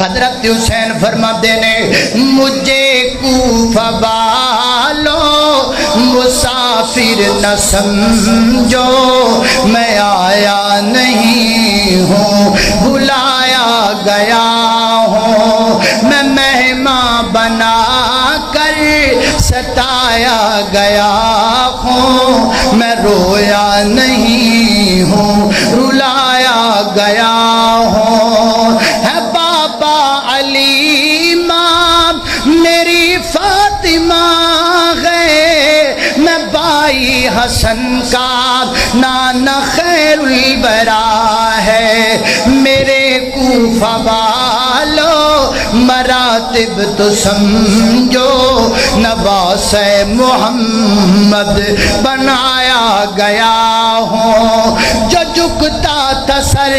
حضرت حسین فرماتے نے مجھے کوفہ والو مسافر نہ سمجھو، میں آیا نہیں ہوں بلایا گیا ہوں، میں مہمان بنا کر ستایا گیا ہوں، میں رویا نہیں ہوں رلایا گیا ہوں۔ ہے بابا علی امام میری فاطمہ ہے، میں بھائی حسن کا نانا خیر البرا ہے، میرے کوفہ والو مراتب تو سمجھو، نواس محمد بنایا گیا ہوں، جو جھکتا تھا سر